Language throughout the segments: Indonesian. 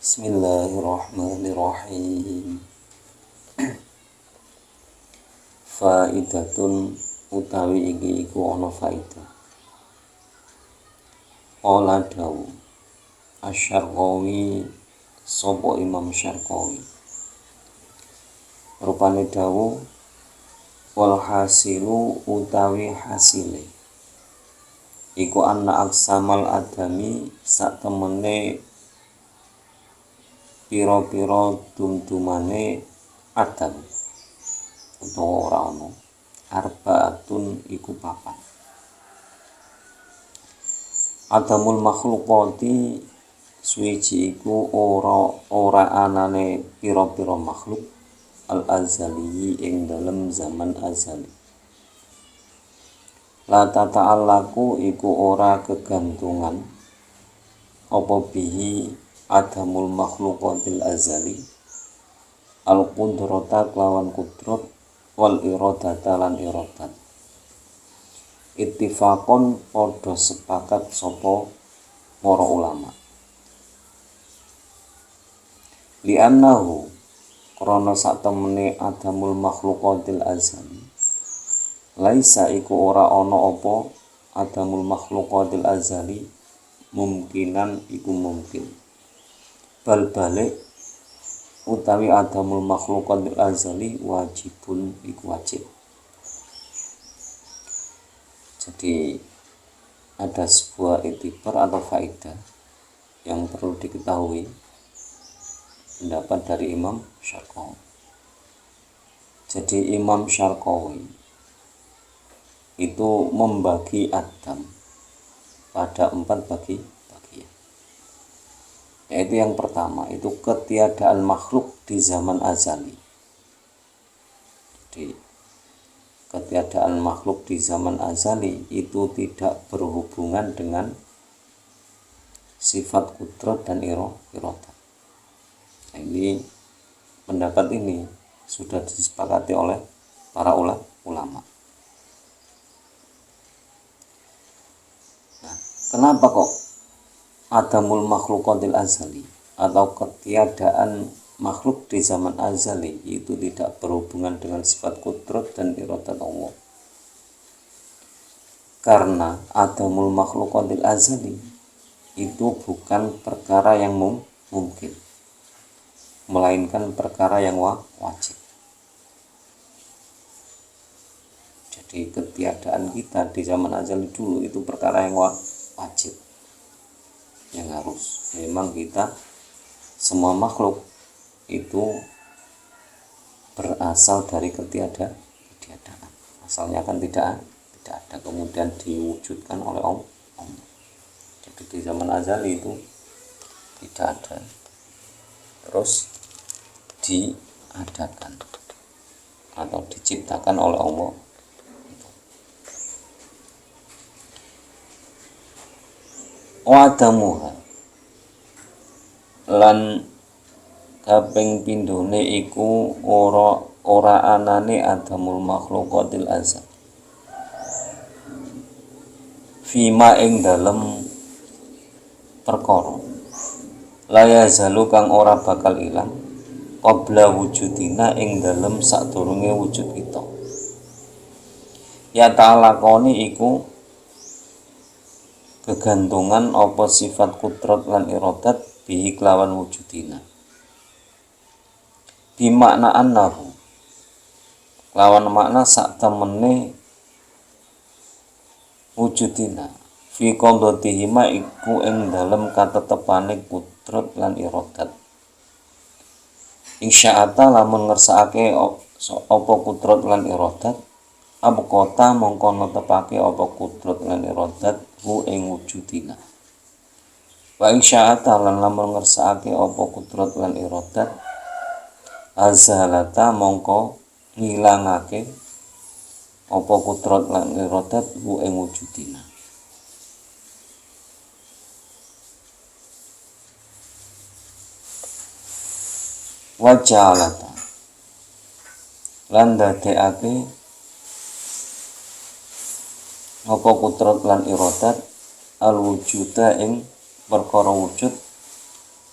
Bismillahirrahmanirrahim. Faidatun utawi iki iku ana faidah. Qala dawu Asy-Syarqawi sapa Imam Syarqawi. Rupane dawu wal hasilu utawi hasile iku anna aksamal adami sak temene pira-pira dumdumane adam utawa ora ana arbaatun iku papat. Adamul makhluqati suwiji iku ora anane pira-pira makhluk al azali ing dalem zaman azali. La tata'allaku iku ora kegantungan apa bihi adamul makhluqatil azali al qudrata lawan kudrat wal iradata lan iradat. Ittifaqon padha sepakat sapa para ulama. Li'annahu krana satemene adamul makhluqatil azali laisa iku ora ana apa adamul makhluqatil azali mungkinan iku mungkin. Bal balik utawi adamul makhluqatil azali wajibun iku wajib. Jadi ada sebuah itibar atau faedah yang perlu diketahui pendapat dari Imam Syarqawi. Jadi Imam Syarqawi itu membagi Adam pada 4 bagian. Yaitu yang pertama itu ketiadaan makhluk di zaman azali. Jadi ketiadaan makhluk di zaman azali itu tidak berhubungan dengan sifat kudrat dan iradah. Ini pendapat ini sudah disepakati oleh para ulama. Nah, kenapa kok adamul makhluqatil azali atau ketiadaan makhluk di zaman azali itu tidak berhubungan dengan sifat kudrat dan iradat Allah? Karena adamul makhluqatil azali itu bukan perkara yang mungkin, melainkan perkara yang wajib. Jadi ketiadaan kita di zaman azali dulu itu perkara yang wajib, yang harus memang kita semua makhluk itu berasal dari ketiadaan. Asalnya kan tidak ada, kemudian diwujudkan oleh Allah. Jadi di zaman azali itu tidak ada, terus diadakan atau diciptakan oleh Allah. Wadamuha lan kaping pindhone iku ora anane adamul makhluqatil azal fima ing dalem perkara la yazalu kang ora bakal ilang qabla wujudina ing dalem sadurunge wujud kita. Ya ta'alaqoni iku kegantungan apa sifat kudrat lan iradat bihi kelawan wujudina. Bimakna annahu lawan makna sak temene wujudina fi qadratihima iku ing dalem katetepane kudrat lan iradat. Insya'ata lamun ngersakake apa kudrat lan iradat abqata mongko netepake apa kudrat lan iradat hu ing wujudina. Wa insya'ata lan lamun ngersakake apa kudrat lan iradat azalata mongko ngilangake apa kudrat lan iradat hu ing wujudina. Wa ja'alata lan dadekake apa kudrat lan iradat al wujuda ing perkara wujud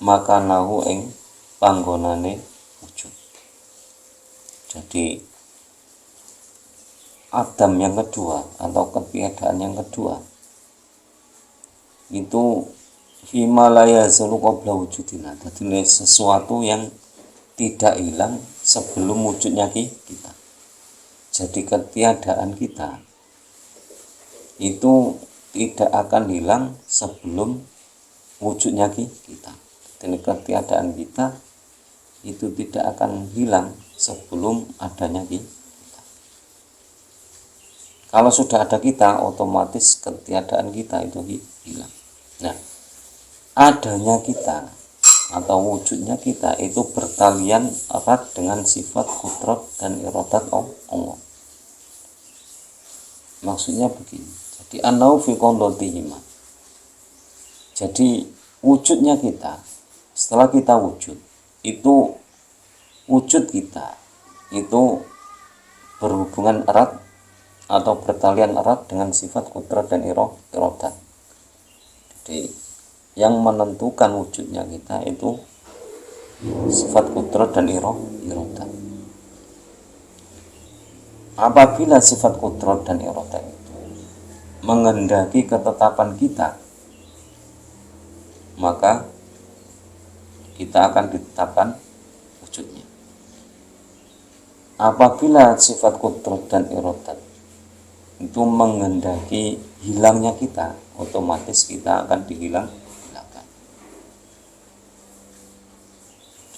makanahu ing panggonane wujud. Jadi Adam yang kedua atau ketiadaan yang kedua itu Himalaya zulu qabla wujudina. Jadi sesuatu yang tidak hilang sebelum wujudnya kita. Jadi ketiadaan kita itu tidak akan hilang sebelum wujudnya kita. Dan ketiadaan kita itu tidak akan hilang sebelum adanya kita. Kalau sudah ada kita, otomatis ketiadaan kita itu hilang. Nah, adanya kita atau wujudnya kita itu bertalian erat dengan sifat kudrat dan iradat Allah. Maksudnya begini. Jadi anau fi qondotihima. Jadi wujudnya kita, setelah kita wujud, itu wujud kita itu berhubungan erat atau bertalian erat dengan sifat kudrat dan iradat. Jadi yang menentukan wujudnya kita itu sifat kudrat dan iradat. Apabila sifat kudrat dan iradat itu menghendaki ketetapan kita, maka kita akan ditetapkan wujudnya. Apabila sifat kudrat dan iradat itu menghendaki hilangnya kita, otomatis kita akan dihilangkan.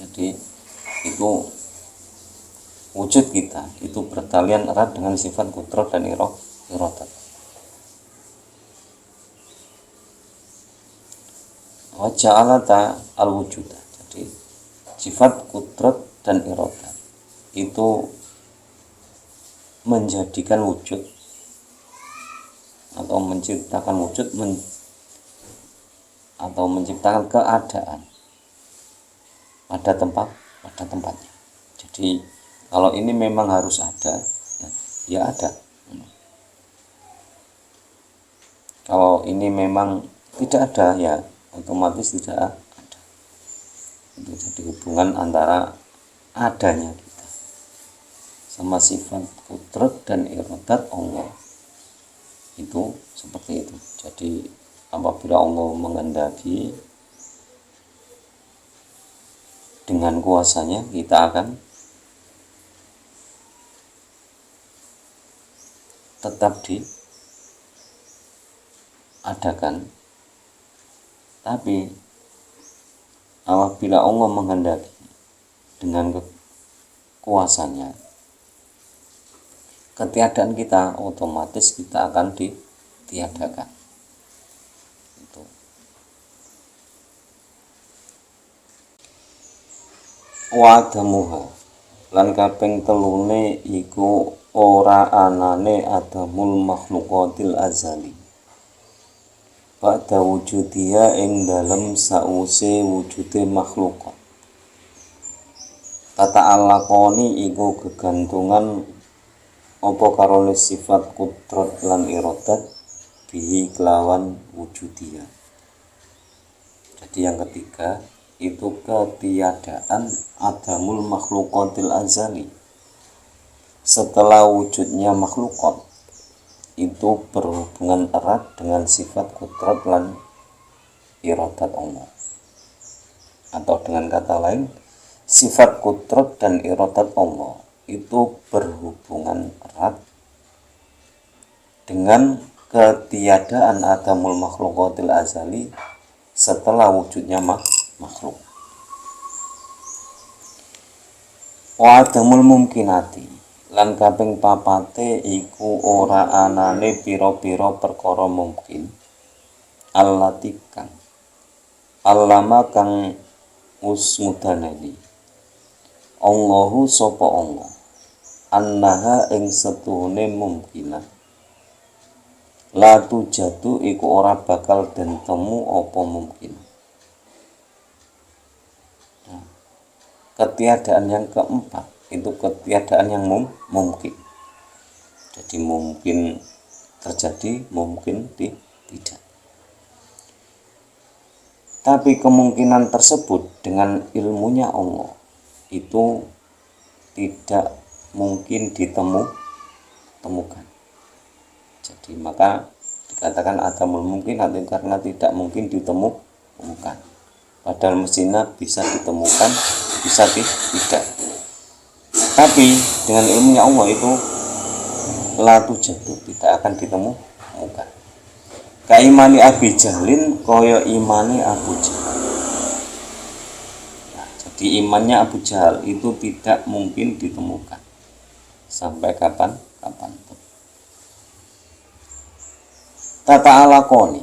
Jadi itu wujud kita itu bertalian erat dengan sifat kudrat dan iradat. Wa ja'alata al-wujuda. Jadi sifat kudrat dan iradat itu menjadikan wujud atau menciptakan wujud atau menciptakan keadaan pada tempatnya. Jadi kalau ini memang harus ada, ya ada. Kalau ini memang tidak ada, ya otomatis tidak ada. Itu jadi hubungan antara adanya kita sama sifat kudrat dan iradat Allah itu seperti itu. Jadi apabila Allah menghendaki, dengan kuasanya kita akan tetap diadakan. Tapi apabila Allah menghendaki, dengan kuasanya, ketiadaan kita otomatis kita akan ditiadakan. Itu. Wa adamuha lan kaping telune iku ora anane adamul makhluqatil azali. Pada wujudia ing dalem sause wujude makhlukat. Tata alakoni iku kegantungan apa karone sifat kudrat lan iradat bihi kelawan wujudia. Jadi yang ketiga itu ketiadaan adamul makhluqatil azali. Setelah wujudnya makhlukat itu berhubungan erat dengan sifat kudrat dan iradat Allah. Atau dengan kata lain, sifat kudrat dan iradat Allah itu berhubungan erat dengan ketiadaan adamul makhluqatil azali setelah wujudnya makhluk. Wa adamul mumkinati lan kaping papate iku ora anane pira-pira perkara mungkin allati kang allama kang usmudanani Allahu sapa Allah annaha ing setuhune mungkinah la tujadu iku ora bakal den temu apa mungkin. Nah, ketiadaan yang keempat itu ketiadaan yang mungkin. Jadi mungkin terjadi, mungkin tidak. Tapi kemungkinan tersebut dengan ilmunya Allah itu tidak mungkin ditemukan. Jadi maka dikatakan adamul mungkin karena tidak mungkin ditemukan. Padahal mestinya bisa ditemukan, bisa tidak. Tapi dengan ilmunya Allah itu latu jatuh, tidak akan ditemukan. Kaimani Abi Jahlin kaya imani Abu Jahal. Nah, jadi imannya Abu Jahal itu tidak mungkin ditemukan sampai kapan pun. Tata alakoni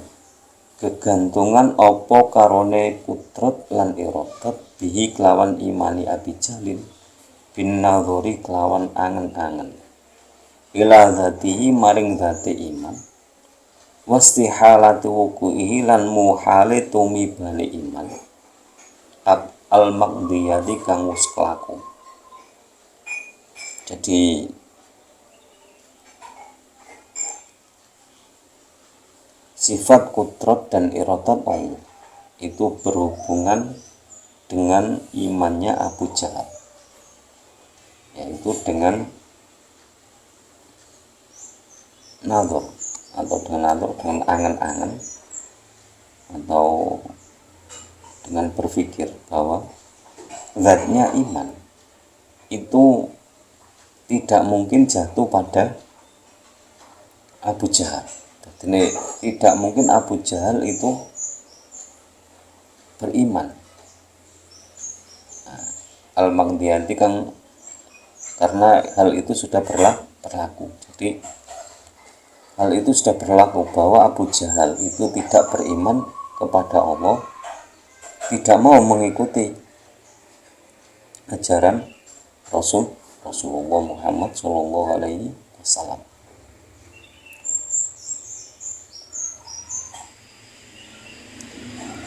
kegantungan opo karone kudrat lan iradat bihi kelawan imani Abi Jahlin bin nadhori kelawan angen-angen ila dzatihi maring dzate iman wastihalatu wuku'ihi lan muhale tumibane iman al maqdiyati kang wis kelaku. Jadi sifat kudrat dan iradat Allah itu berhubungan dengan imannya Abu Jahal, yaitu dengan nazar dengan angan-angan atau dengan berpikir bahwa zatnya iman itu tidak mungkin jatuh pada Abu Jahal. Jadi tidak mungkin Abu Jahal itu beriman. Nah, al-maqdiyati kan karena hal itu sudah berlaku. Jadi hal itu sudah berlaku bahwa Abu Jahal itu tidak beriman kepada Allah, tidak mau mengikuti ajaran Rasulullah Muhammad Shallallahu Alaihi Wasallam.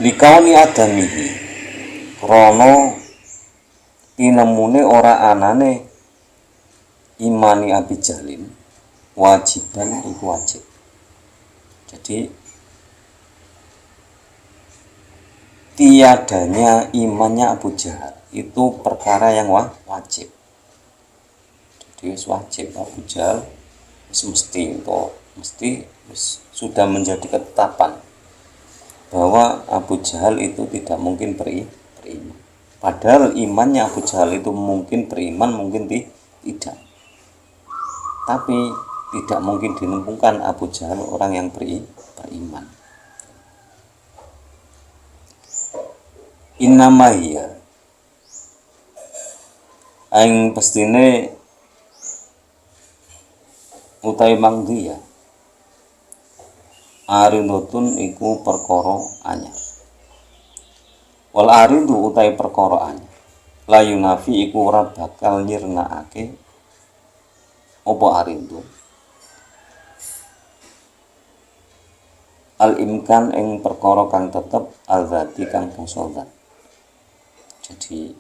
Likauni adamihi krono tinemune ora anane imani Abi Jahlin wajiban iku wajib. Jadi tiadanya imannya Abu Jahal itu perkara yang wajib. Jadi wajib Abu Jahal mesti sudah menjadi ketetapan bahwa Abu Jahal itu tidak mungkin beriman. Padahal imannya Abu Jahal itu mungkin beriman, mungkin tidak. Tapi tidak mungkin ditemukan Abu Jahal orang yang beriman. Innamaiya aing pestine utai mangdiya arinotun iku perkara anyar. Wal aridu utai perkara anyar la yunafi iku ora bakal nyirnakake apa arindu al imkan ing perkara kang tetep al dzati kang bangsa zat. Jadi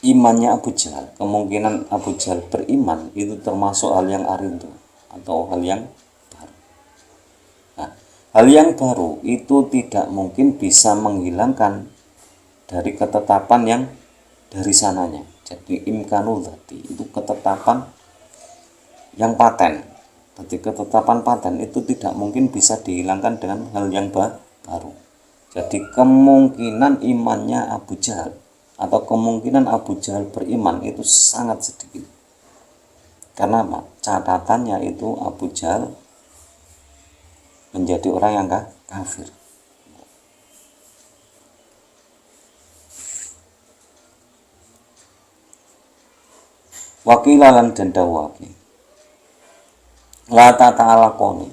imannya Abu Jahal, kemungkinan Abu Jahal beriman itu termasuk hal yang arindu atau hal yang baru. Nah, hal yang baru itu tidak mungkin bisa menghilangkan dari ketetapan yang dari sananya. Jadi imkanul dzati itu ketetapan yang paten. Jadi ketetapan paten itu tidak mungkin bisa dihilangkan dengan hal yang baru. Jadi kemungkinan imannya Abu Jahal atau kemungkinan Abu Jahal beriman itu sangat sedikit. Karena apa? Catatannya itu Abu Jahal menjadi orang yang kafir. Wakilalan dan dawaki la ta'alaqoni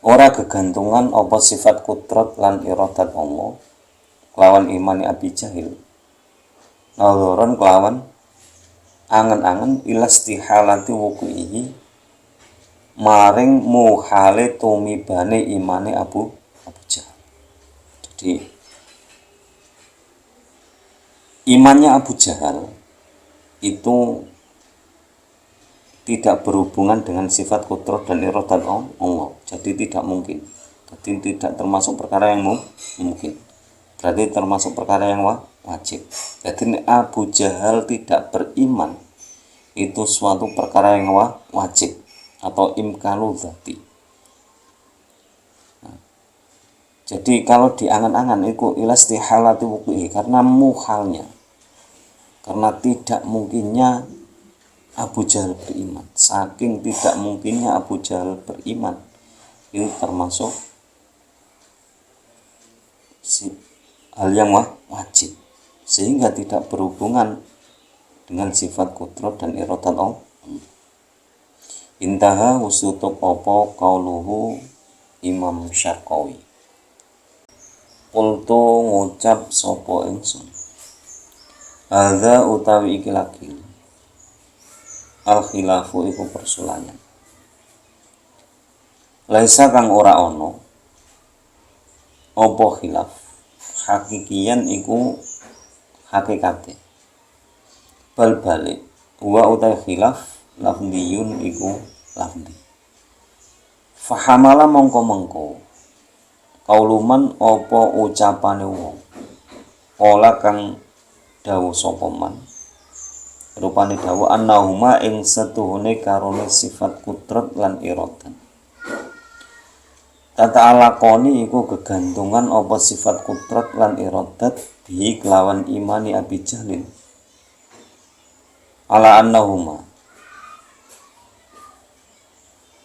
ora kegantungan apa sifat kudrat lan iradat Allah kelawan imani Abi Jahil nadharan kelawan angen-angen ilastihalati wuku'ihi maring muhale tumibane imane Abu Jahal. Jadi imannya Abu Jahal itu tidak berhubungan dengan sifat kudrat dan iradat Allah. Jadi tidak mungkin. Jadi tidak termasuk perkara yang mungkin. Berarti termasuk perkara yang wajib. Jadi Abu Jahal tidak beriman itu suatu perkara yang wajib atau imkalu dzati. Jadi kalau diangan-angan itu ilastihalati wuku'i, karena muhalnya, karena tidak mungkinnya Abu Jahal beriman. Saking tidak mungkinnya Abu Jahal beriman, itu termasuk hal yang wajib, sehingga tidak berhubungan dengan sifat kudrat dan iradat Allah. Intaha usutuk opo qauluhu Imam Syarqawi. Qultu ngucap sapa ingsun, hadza utawi iki lagi al khilafu iku persulayan. Laisa kang ora ono apa khilaf hakikian iku hakikate. Bal balik wa utawi khilaf lafdiyun iku lafdi. Fahamala mongko kauluman apa ucapane wong kala kang dawuh sapa man rupane dawuh annahuma ing setuhune karone sifat kudrat lan iradat. Tata alakoni iku kegantungan apa sifat kudrat lan iradat bi kelawan imani Abi Jahlin ala annahuma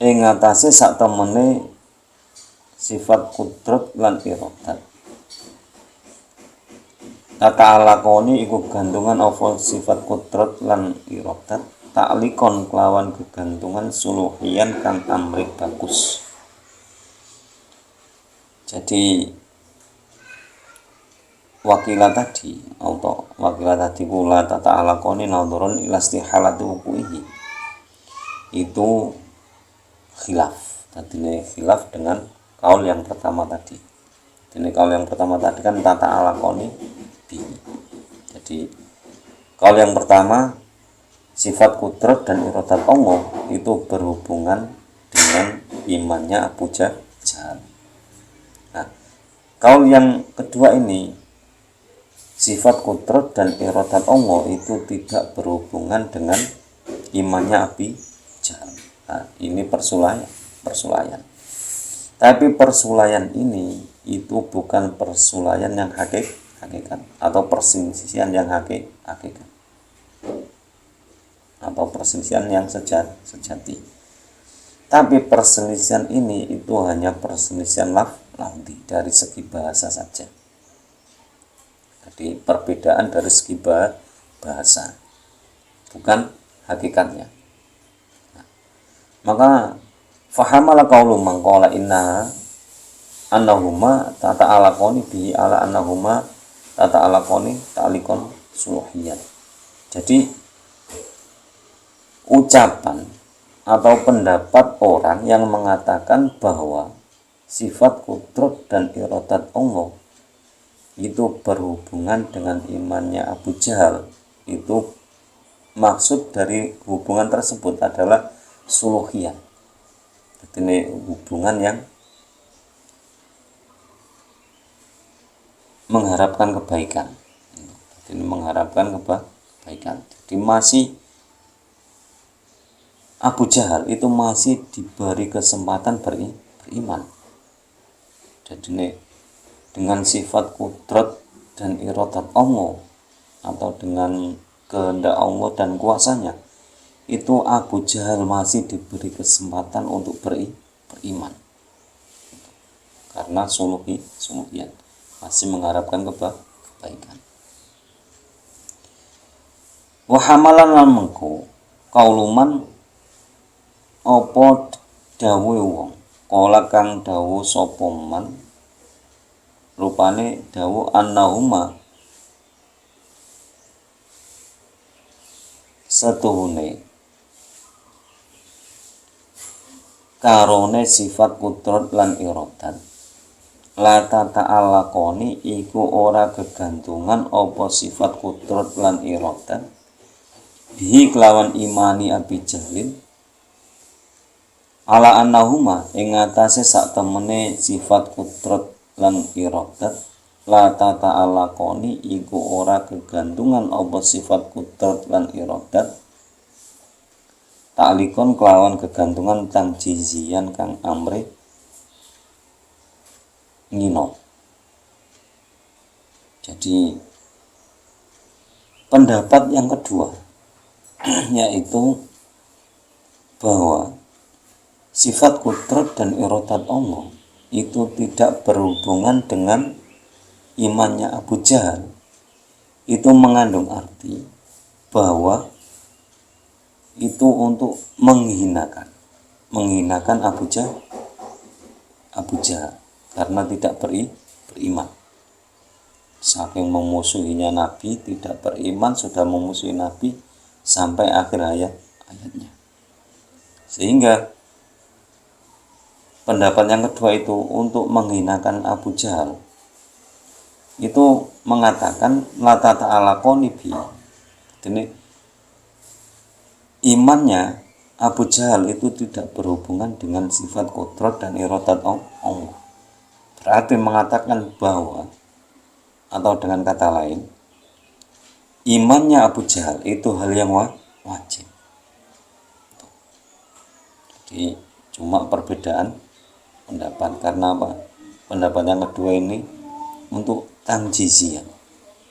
ing atase sak temene sifat kudrat lan iradat. Tata alakoni iku gantungan apa sifat kudrat lan iradat taklikon kelawan kegantungan suluhian kang amrik bagus. Jadi wakilah tadi atau wakilah tadi pula tata alakoni naudurun ilastihalati wuku'ihi itu khilaf. Tadi khilaf dengan kaul yang pertama tadi. Ini kaul yang pertama tadi kan tata alakoni bi. Jadi kaul yang pertama sifat kudrat dan iradat Allah itu berhubungan dengan imannya Abu Jahal. Nah, kaul yang kedua ini sifat kudrat dan iradat Allah itu tidak berhubungan dengan imannya Abi Jahal. Nah, ini persulayan. Tapi persulayan ini itu bukan persulayan yang hakikat atau perselisihan yang hakikat atau perselisihan yang sejati. Tapi perselisihan ini itu hanya perselisihan lafzi dari segi bahasa saja. Jadi perbedaan dari segi bahasa, bukan hakikatnya. Nah, maka fahamala qaulu man qala inna annahuma tata alaqoni bi ala annahuma tata alaqoni ta'likon suluhiyat. Jadi ucapan atau pendapat orang yang mengatakan bahwa sifat kudrat dan iradat Allah itu berhubungan dengan imannya Abu Jahal, itu maksud dari hubungan tersebut adalah suluhiyat. Ini hubungan yang mengharapkan kebaikan. Ini mengharapkan kebaikan. Jadi masih Abu Jahal itu masih diberi kesempatan beriman. Jadi ini dengan sifat kudrat dan iradat Allah atau dengan kehendak Allah dan kuasanya, itu Abu Jahal masih diberi kesempatan untuk beriman karena suluhian masih mengharapkan kebaikan. Wahamalan lan mengko kauluman apa dawuhe wong kala kang dawuh sapa man rupane dawuh annahuma setuhune karone sifat kudrat lan iradat la ta'alaqoni iku ora kegantungan apa sifat kudrat lan iradat bihi kelawan imani Abi Jahlin ala annahuma ing atase sak temene sifat kudrat lan iradat la tata'alaqoni iku ora kegantungan apa sifat kudrat lan iradat ta'likon kelawan kegantungan kang jizian kang amre ngino. Jadi pendapat yang kedua yaitu bahwa sifat kudrat dan iradat Allah itu tidak berhubungan dengan imannya Abu Jahal. Itu mengandung arti bahwa itu untuk menghinakan Abu Jahal karena tidak beriman. Saking memusuhinya Nabi, tidak beriman, sudah memusuhi Nabi sampai akhir ayatnya. Sehingga pendapat yang kedua itu untuk menghinakan Abu Jahal itu mengatakan la tata'alaqoni bi. Jadi imannya Abu Jahal itu tidak berhubungan dengan sifat qudrat dan iradat Allah. Berarti mengatakan bahwa, atau dengan kata lain, imannya Abu Jahal itu hal yang wajib. Jadi cuma perbedaan pendapat. Karena apa? Pendapat yang kedua ini untuk tanjizian,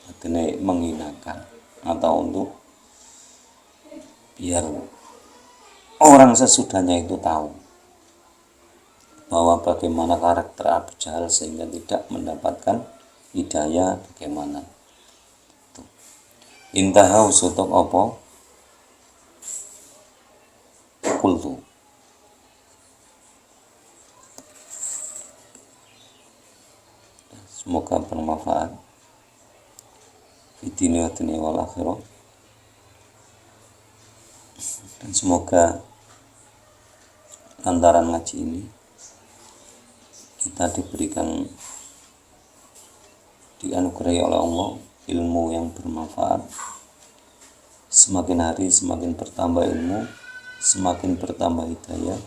artinya menghinakan, atau untuk biar orang sesudahnya itu tahu bahwa bagaimana karakter Abu Jahal sehingga tidak mendapatkan hidayah bagaimana. Intaha usutuk apa kultu. Semoga bermanfaat di dunia wal akhirah, dan semoga lantaran ngaji ini kita dianugerahi oleh Allah ilmu yang bermanfaat. Semakin hari semakin bertambah ilmu, semakin bertambah hidayah,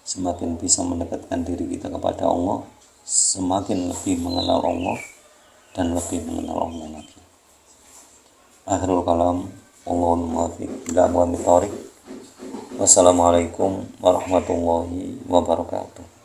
semakin bisa mendekatkan diri kita kepada Allah, semakin lebih mengenal Allah dan lebih mengenal Allah lagi. Akhirul kalam, Allahul muwaffiq ila aqwamit thoriq. Wassalamualaikum warahmatullahi wabarakatuh.